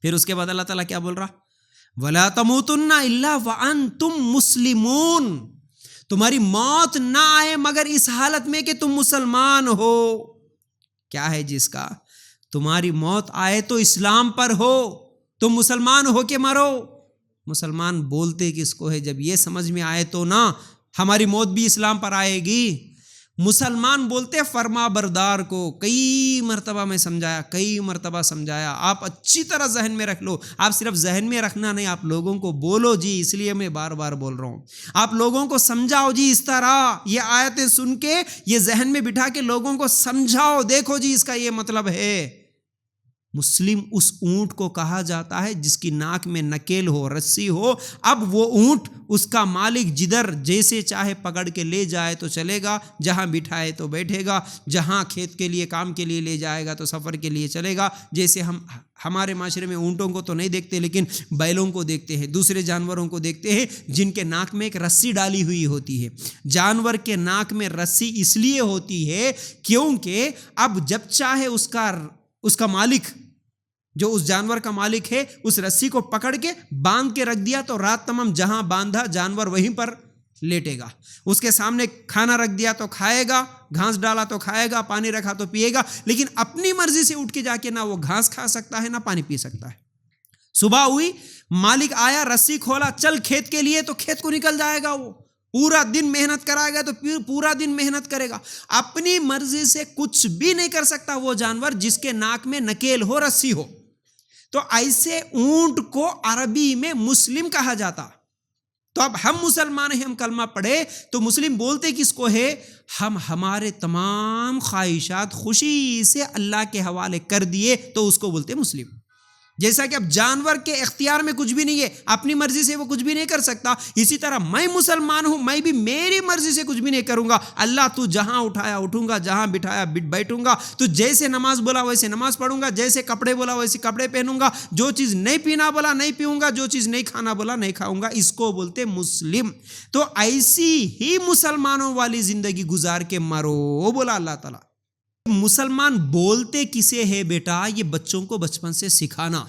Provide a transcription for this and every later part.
پھر اس کے بعد اللہ تعالیٰ کیا بول رہا؟ وَلَا تَمُوتُنَّ إِلَّا وَأَنْتُمْ مُسْلِمُونَ، تمہاری موت نہ آئے مگر اس حالت میں کہ تم مسلمان ہو۔ کیا ہے جس کا تمہاری موت آئے تو اسلام پر ہو، تم مسلمان ہو کے مرو۔ مسلمان بولتے کس کو ہے؟ جب یہ سمجھ میں آئے تو نا ہماری موت بھی اسلام پر آئے گی۔ مسلمان بولتے فرما بردار کو، کئی مرتبہ میں سمجھایا، کئی مرتبہ سمجھایا، آپ اچھی طرح ذہن میں رکھ لو۔ آپ صرف ذہن میں رکھنا نہیں، آپ لوگوں کو بولو جی، اس لیے میں بار بار بول رہا ہوں، آپ لوگوں کو سمجھاؤ جی اس طرح، یہ آیتیں سن کے یہ ذہن میں بٹھا کے لوگوں کو سمجھاؤ، دیکھو جی اس کا یہ مطلب ہے۔ مسلم اس اونٹ کو کہا جاتا ہے جس کی ناک میں نکیل ہو، رسی ہو۔ اب وہ اونٹ اس کا مالک جدھر جیسے چاہے پکڑ کے لے جائے تو چلے گا، جہاں بٹھائے تو بیٹھے گا، جہاں کھیت کے لیے کام کے لیے لے جائے گا تو سفر کے لیے چلے گا۔ جیسے ہمارے معاشرے میں اونٹوں کو تو نہیں دیکھتے، لیکن بیلوں کو دیکھتے ہیں، دوسرے جانوروں کو دیکھتے ہیں جن کے ناک میں ایک رسی ڈالی ہوئی ہوتی ہے۔ جانور کے ناک میں رسی اس لیے ہوتی ہے کیونکہ اب جب چاہے اس کا مالک، جو اس جانور کا مالک ہے، اس رسی کو پکڑ کے باندھ کے رکھ دیا تو رات تمام جہاں باندھا جانور وہیں پر لیٹے گا۔ اس کے سامنے کھانا رکھ دیا تو کھائے گا، گھاس ڈالا تو کھائے گا، پانی رکھا تو پیے گا، لیکن اپنی مرضی سے اٹھ کے جا کے نہ وہ گھاس کھا سکتا ہے نہ پانی پی سکتا ہے۔ صبح ہوئی، مالک آیا، رسی کھولا، چل کھیت کے لیے، تو کھیت کو نکل جائے گا۔ وہ پورا دن محنت کرائے گا تو پورا دن محنت کرے گا۔ اپنی مرضی سے کچھ بھی نہیں کر سکتا وہ جانور جس کے ناک میں نکیل ہو، رسی ہو۔ تو ایسے اونٹ کو عربی میں مسلم کہا جاتا۔ تو اب ہم مسلمان ہیں، ہم کلمہ پڑھے تو مسلم بولتے کس کو ہے؟ ہم ہمارے تمام خواہشات خوشی سے اللہ کے حوالے کر دیے تو اس کو بولتے مسلم۔ جیسا کہ اب جانور کے اختیار میں کچھ بھی نہیں ہے، اپنی مرضی سے وہ کچھ بھی نہیں کر سکتا، اسی طرح میں مسلمان ہوں، میں بھی میری مرضی سے کچھ بھی نہیں کروں گا۔ اللہ تو جہاں اٹھایا اٹھوں گا، جہاں بٹھایا بیٹھوں گا، تو جیسے نماز بولا ویسے نماز پڑھوں گا، جیسے کپڑے بولا ویسے کپڑے پہنوں گا، جو چیز نہیں پینا بولا نہیں پیوں گا، جو چیز نہیں کھانا بولا نہیں کھاؤں گا، اس کو بولتے مسلم۔ تو ایسی ہی مسلمانوں والی زندگی گزار کے مرو، بولا اللہ تعالیٰ۔ مسلمان بولتے کسے ہے بیٹا؟ یہ بچوں کو بچپن سے سکھانا۔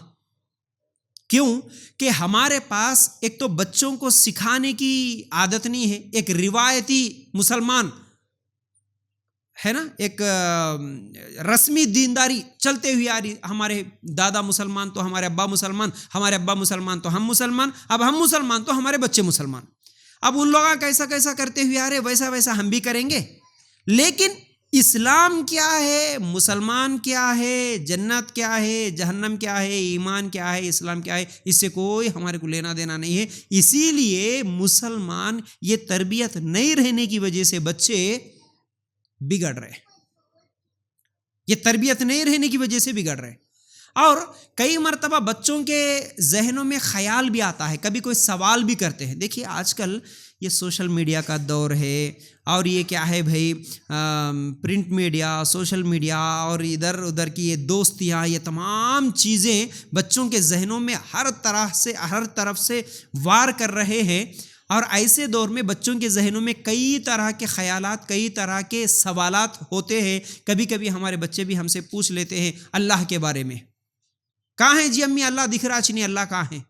کیوں کہ ہمارے پاس ایک تو بچوں کو سکھانے کی عادت نہیں ہے، ایک روایتی مسلمان ہے نا، ایک رسمی دینداری چلتے ہوئی آ رہی، ہمارے دادا مسلمان تو ہمارے ابا مسلمان، ہمارے ابا مسلمان تو ہم مسلمان، اب ہم مسلمان تو ہمارے بچے مسلمان۔ اب ان لوگوں کیسا کرتے ہوئے آ رہے، ویسا ہم بھی کریں گے۔ لیکن اسلام کیا ہے، مسلمان کیا ہے، جنت کیا ہے، جہنم کیا ہے، ایمان کیا ہے، اسلام کیا ہے، اس سے کوئی ہمارے کو لینا دینا نہیں ہے۔ اسی لیے مسلمان یہ تربیت نہیں رہنے کی وجہ سے بچے بگڑ رہے، یہ تربیت نہیں رہنے کی وجہ سے بگڑ رہے۔ اور کئی مرتبہ بچوں کے ذہنوں میں خیال بھی آتا ہے، کبھی کوئی سوال بھی کرتے ہیں۔ دیکھیے آج کل یہ سوشل میڈیا کا دور ہے، اور یہ کیا ہے بھائی، پرنٹ میڈیا، سوشل میڈیا اور ادھر ادھر کی یہ دوستیاں، یہ تمام چیزیں بچوں کے ذہنوں میں ہر طرف سے وار کر رہے ہیں۔ اور ایسے دور میں بچوں کے ذہنوں میں کئی طرح کے خیالات، کئی طرح کے سوالات ہوتے ہیں۔ کبھی کبھی ہمارے بچے بھی ہم سے پوچھ لیتے ہیں اللہ کے بارے میں، کہاں ہیں جی امی اللہ دکھ رہا نہیں، اللہ کہاں ہے،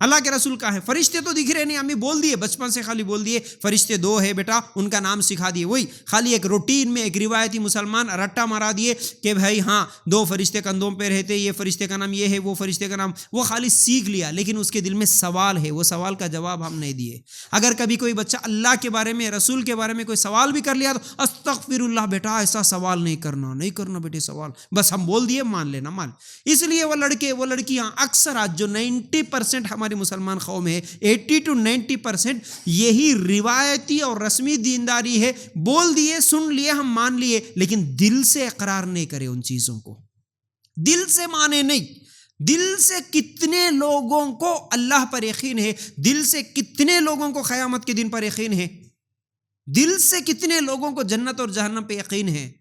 اللہ کے رسول کہاں ہے، فرشتے تو دکھ رہے نہیں، امی بول دیے، بچپن سے خالی بول دیے فرشتے دو ہے بیٹا، ان کا نام سکھا دیے، وہی خالی ایک روٹین میں ایک روایتی مسلمان رٹا مارا دیے کہ بھائی ہاں دو فرشتے کندھوں پہ رہتے، یہ فرشتے کا نام یہ ہے، وہ فرشتے کا نام، وہ خالی سیکھ لیا، لیکن اس کے دل میں سوال ہے، وہ سوال کا جواب ہم نہیں دیے۔ اگر کبھی کوئی بچہ اللہ کے بارے میں، رسول کے بارے میں کوئی سوال بھی کر لیا تو استغفر اللہ بیٹا، ایسا سوال نہیں کرنا بیٹے سوال، بس ہم بول دیے مان لینا مان۔ اس لیے وہ لڑکے وہ لڑکیاں اکثر آج جو 90% ہماری مسلمان قوم ہے، 80 to 90% یہی روایتی اور رسمی دینداری ہے، بول دیے، سن لیے، ہم مان لیے، لیکن دل سے اقرار نہیں کرے ان چیزوں کو، دل سے مانے نہیں۔ دل سے کتنے لوگوں کو اللہ پر یقین ہے، دل سے کتنے لوگوں کو قیامت کے دن پر یقین ہے، دل سے کتنے لوگوں کو جنت اور جہنم پہ یقین ہے؟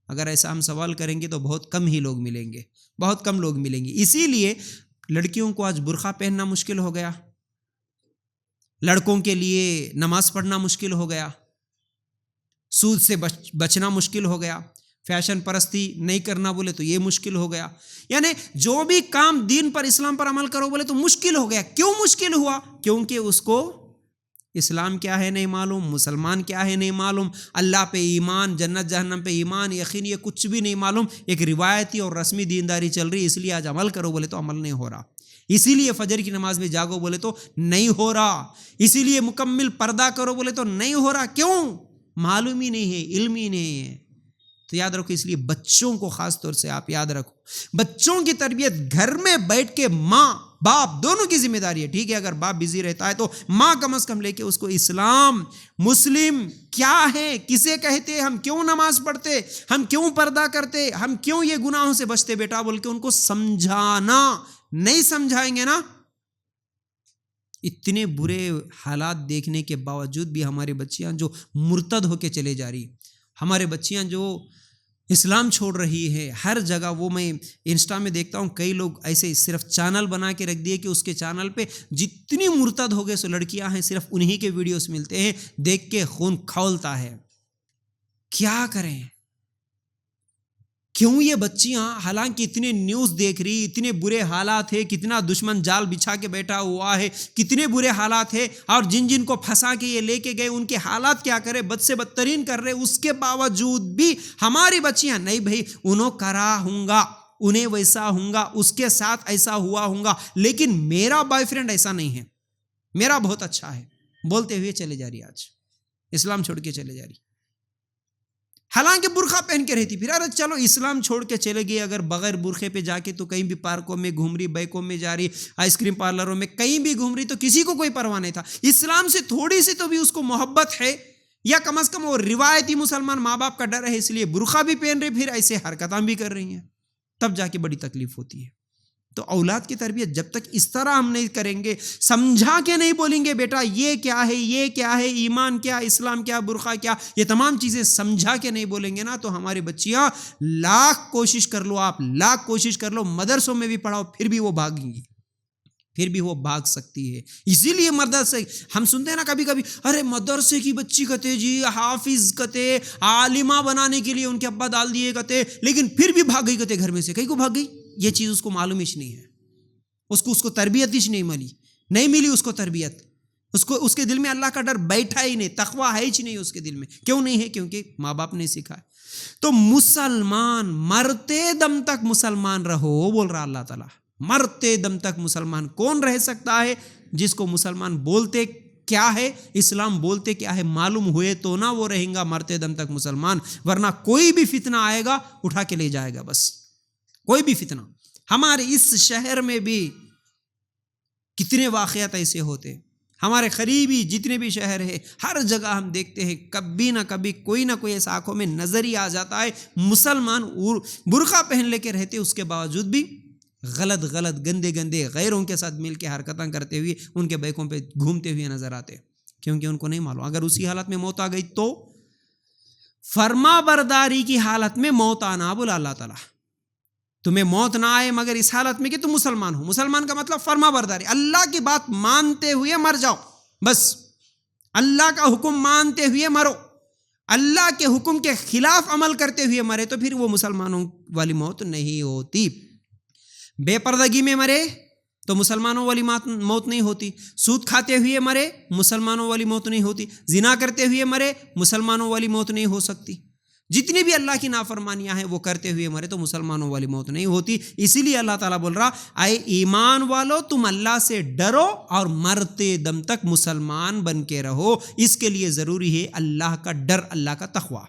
اگر ایسا ہم سوال کریں گے تو بہت کم ہی لوگ ملیں گے، بہت کم لوگ ملیں گے۔ اسی لیے لڑکیوں کو آج برقع پہننا مشکل ہو گیا، لڑکوں کے لیے نماز پڑھنا مشکل ہو گیا، سود سے بچنا مشکل ہو گیا، فیشن پرستی نہیں کرنا بولے تو یہ مشکل ہو گیا. یعنی جو بھی کام دین پر اسلام پر عمل کرو بولے تو مشکل ہو گیا. کیوں مشکل ہوا؟ کیونکہ اس کو اسلام کیا ہے نہیں معلوم، مسلمان کیا ہے نہیں معلوم، اللہ پہ ایمان، جنت جہنم پہ ایمان، یقین، یہ کچھ بھی نہیں معلوم. ایک روایتی اور رسمی دینداری چل رہی، اس لیے آج عمل کرو بولے تو عمل نہیں ہو رہا. اسی لیے فجر کی نماز میں جاگو بولے تو نہیں ہو رہا. اسی لیے مکمل پردہ کرو بولے تو نہیں ہو رہا. کیوں؟ معلوم ہی نہیں ہے، علم ہی نہیں ہے. تو یاد رکھو، اس لیے بچوں کو خاص طور سے آپ یاد رکھو، بچوں کی تربیت گھر میں بیٹھ کے ماں باپ دونوں کی ذمہ داری ہے. ٹھیک ہے، اگر باپ بزی رہتا ہے تو ماں کم از کم لے کے اس کو اسلام، مسلم کیا ہے، کسے کہتے، ہم کیوں نماز پڑھتے، ہم کیوں پردہ کرتے، ہم کیوں یہ گناہوں سے بچتے بیٹا بول کے ان کو سمجھانا. نہیں سمجھائیں گے نا، اتنے برے حالات دیکھنے کے باوجود بھی ہماری بچیاں جو مرتد ہو کے چلے جا رہی، ہمارے بچیاں جو اسلام چھوڑ رہی ہے ہر جگہ. وہ میں انسٹا میں دیکھتا ہوں کئی لوگ ایسے صرف چینل بنا کے رکھ دیے کہ اس کے چینل پہ جتنی مرتد ہو گئے سو لڑکیاں ہیں، صرف انہی کے ویڈیوز ملتے ہیں. دیکھ کے خون کھولتا ہے. کیا کریں؟ کیوں یہ بچیاں حالانکہ اتنے نیوز دیکھ رہی، اتنے برے حالات ہے، کتنا دشمن جال بچھا کے بیٹھا ہوا ہے، کتنے برے حالات ہے، اور جن کو پھنسا کے یہ لے کے گئے ان کے حالات کیا کرے، بد سے بدترین کر رہے. اس کے باوجود بھی ہماری بچیاں نہیں بھائی انہوں کرا ہوں گا، انہیں ویسا ہوں گا، اس کے ساتھ ایسا ہوا ہوں گا، لیکن میرا بوائے فرینڈ ایسا نہیں ہے، میرا بہت اچھا ہے بولتے ہوئے چلے جا رہی. آج اسلام چھوڑ کے چلے جا رہی، حالانکہ برقع پہن کے رہتی. پھر ارے چلو اسلام چھوڑ کے چلے گئی، اگر بغیر برقعے پہ جا کے تو کہیں بھی پارکوں میں گھوم رہی، بائکوں میں جا رہی، آئس کریم پارلروں میں کہیں بھی گھوم رہی، تو کسی کو کوئی پرواہ نہیں تھا. اسلام سے تھوڑی سی تو بھی اس کو محبت ہے، یا کم از کم وہ روایتی مسلمان ماں باپ کا ڈر ہے، اس لیے برقع بھی پہن رہے، پھر ایسے حرکتاں بھی کر رہی ہیں. تب جا کے بڑی تکلیف ہوتی ہے. تو اولاد کی تربیت جب تک اس طرح ہم نہیں کریں گے، سمجھا کے نہیں بولیں گے بیٹا یہ کیا ہے، یہ کیا ہے، ایمان کیا، اسلام کیا، برقع کیا، یہ تمام چیزیں سمجھا کے نہیں بولیں گے نا، تو ہماری بچیاں لاکھ کوشش کر لو، آپ لاکھ کوشش کر لو، مدرسوں میں بھی پڑھاؤ، پھر بھی وہ بھاگیں گی، پھر بھی وہ بھاگ سکتی ہے. اسی لیے مدرسے ہم سنتے ہیں نا کبھی کبھی، ارے مدرسے کی بچی کہتے جی حافظ کہتے، عالمہ بنانے کے لیے ان کے ابا ڈال دیے کہتے، لیکن پھر بھی بھاگ گئی کہتے گھر میں سے. کہیں کو بھاگ گئی؟ یہ چیز اس کو معلوم ہی نہیں ہے، اس کو تربیت ہی نہیں ملی اس کو تربیت، اس کے دل میں اللہ کا ڈر بیٹھا ہی نہیں، تقویٰ ہے ہی نہیں اس کے دل میں. کیوں نہیں ہے؟ کیونکہ ماں باپ نے سکھایا. تو مسلمان مرتے دم تک مسلمان رہو بول رہا اللہ تعالیٰ. مرتے دم تک مسلمان کون رہ سکتا ہے؟ جس کو مسلمان بولتے کیا ہے، اسلام بولتے کیا ہے معلوم ہوئے تو نہ وہ رہیں گا مرتے دم تک مسلمان، ورنہ کوئی بھی فتنہ آئے گا اٹھا کے لے جائے گا. بس کوئی بھی فتنہ. ہمارے اس شہر میں بھی کتنے واقعات ایسے ہوتے، ہمارے قریبی جتنے بھی شہر ہیں ہر جگہ ہم دیکھتے ہیں کبھی نہ کبھی کوئی نہ کوئی ایسا آنکھوں میں نظر ہی آ جاتا ہے، مسلمان برقع پہن لے کے رہتے، اس کے باوجود بھی غلط گندے غیروں کے ساتھ مل کے حرکتیں کرتے ہوئے ان کے بائکوں پہ گھومتے ہوئے نظر آتے، کیونکہ ان کو نہیں معلوم اگر اسی حالت میں موت آ گئی تو فرما برداری کی حالت میں موت آنا بولا اللہ تعالیٰ. تمہیں موت نہ آئے مگر اس حالت میں کہ تم مسلمان ہو. مسلمان کا مطلب فرما برداری، اللہ کی بات مانتے ہوئے مر جاؤ، بس اللہ کا حکم مانتے ہوئے مرو. اللہ کے حکم کے خلاف عمل کرتے ہوئے مرے تو پھر وہ مسلمانوں والی موت نہیں ہوتی. بے پردگی میں مرے تو مسلمانوں والی موت نہیں ہوتی. سود کھاتے ہوئے مرے مسلمانوں والی موت نہیں ہوتی. زنا کرتے ہوئے مرے مسلمانوں والی موت نہیں ہو سکتی. جتنی بھی اللہ کی نافرمانیاں ہیں وہ کرتے ہوئے مرے تو مسلمانوں والی موت نہیں ہوتی. اسی لیے اللہ تعالیٰ بول رہا اے ایمان والو تم اللہ سے ڈرو اور مرتے دم تک مسلمان بن کے رہو. اس کے لیے ضروری ہے اللہ کا ڈر، اللہ کا تقویٰ.